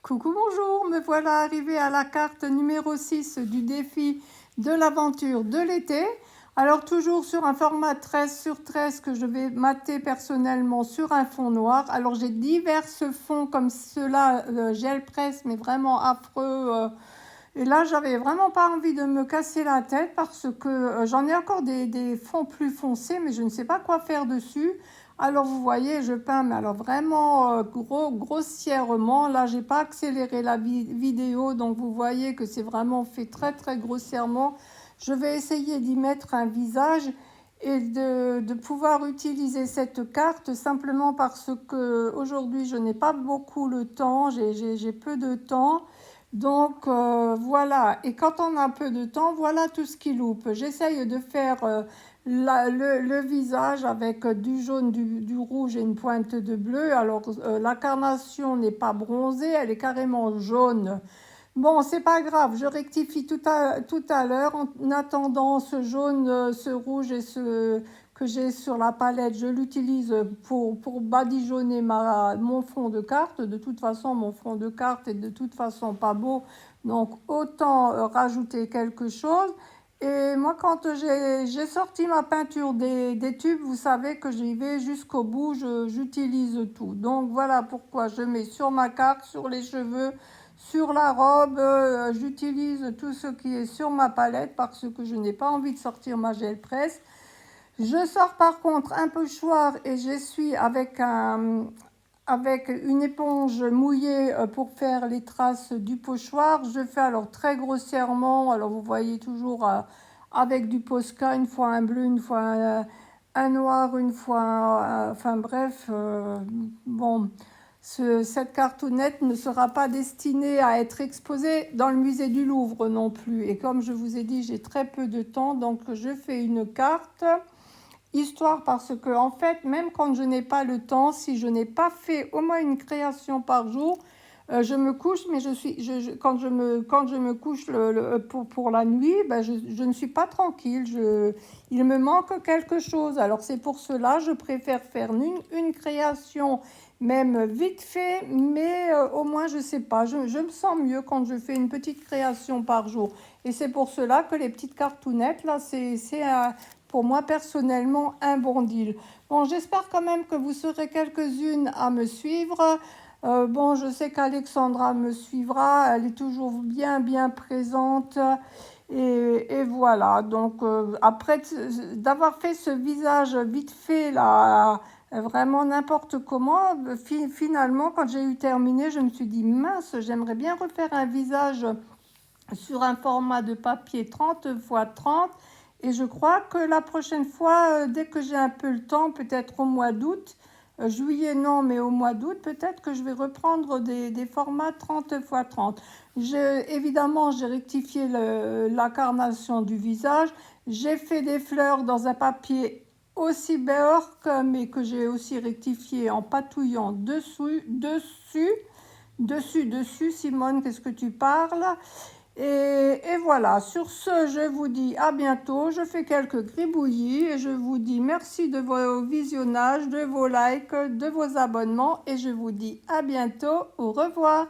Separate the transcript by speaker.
Speaker 1: Coucou, bonjour, me voilà arrivée à la carte numéro 6 du défi de l'aventure de l'été. Alors toujours sur un format 13 sur 13 que je vais mater personnellement sur un fond noir. Alors j'ai divers fonds comme ceux-là, gel presse, mais vraiment affreux. Et là, j'avais vraiment pas envie de me casser la tête parce que j'en ai encore des fonds plus foncés, mais je ne sais pas quoi faire dessus. Alors vous voyez, je peins, mais alors vraiment grossièrement. Là, j'ai pas accéléré la vidéo, donc vous voyez que c'est vraiment fait très très grossièrement. Je vais essayer d'y mettre un visage et de pouvoir utiliser cette carte simplement parce que aujourd'hui je n'ai pas beaucoup le temps, j'ai peu de temps. Donc voilà, et quand on a peu de temps, voilà tout ce qui loupe. J'essaye de faire le visage avec du jaune, du rouge et une pointe de bleu. Alors la carnation n'est pas bronzée, elle est carrément jaune. Bon, c'est pas grave, je rectifie tout à l'heure. En attendant, ce jaune, ce rouge et ce que j'ai sur la palette, je l'utilise pour badigeonner mon fond de carte. De toute façon, mon fond de carte est de toute façon pas beau, donc autant rajouter quelque chose. Et moi, quand j'ai sorti ma peinture des tubes, vous savez que j'y vais jusqu'au bout, j'utilise tout. Donc voilà pourquoi je mets sur ma carte, sur les cheveux, sur la robe, j'utilise tout ce qui est sur ma palette parce que je n'ai pas envie de sortir ma gel presse. Je sors par contre un pochoir et j'essuie avec une éponge mouillée pour faire les traces du pochoir. Je fais alors très grossièrement, alors vous voyez toujours avec du Posca, une fois un bleu, une fois un noir, une fois, enfin bref, bon. Cette cartonnette ne sera pas destinée à être exposée dans le musée du Louvre non plus. Et comme je vous ai dit, j'ai très peu de temps, donc je fais une carte, histoire parce que, en fait, même quand je n'ai pas le temps, si je n'ai pas fait au moins une création par jour, je me couche, mais quand je me couche pour la nuit, ben je ne suis pas tranquille. Il me manque quelque chose. Alors c'est pour cela, je préfère faire une création, même vite fait, mais au moins, je ne sais pas, je me sens mieux quand je fais une petite création par jour. Et c'est pour cela que les petites cartounettes, là, c'est pour moi personnellement un bon deal. Bon, j'espère quand même que vous serez quelques-unes à me suivre. Bon, je sais qu'Alexandra me suivra, elle est toujours bien présente. Et voilà, donc après d'avoir fait ce visage vite fait là, vraiment n'importe comment, finalement quand j'ai eu terminé, je me suis dit mince, j'aimerais bien refaire un visage sur un format de papier 30 x 30. Et je crois que la prochaine fois, dès que j'ai un peu le temps, peut-être au mois d'août, juillet non, mais au mois d'août, peut-être que je vais reprendre des formats 30 x 30. Évidemment, j'ai rectifié la carnation du visage. J'ai fait des fleurs dans un papier aussi beurre, mais que j'ai aussi rectifié en patouillant dessus, Simone, qu'est-ce que tu parles? Et voilà, sur ce, je vous dis à bientôt. Je fais quelques gribouillis et je vous dis merci de vos visionnages, de vos likes, de vos abonnements et je vous dis à bientôt. Au revoir.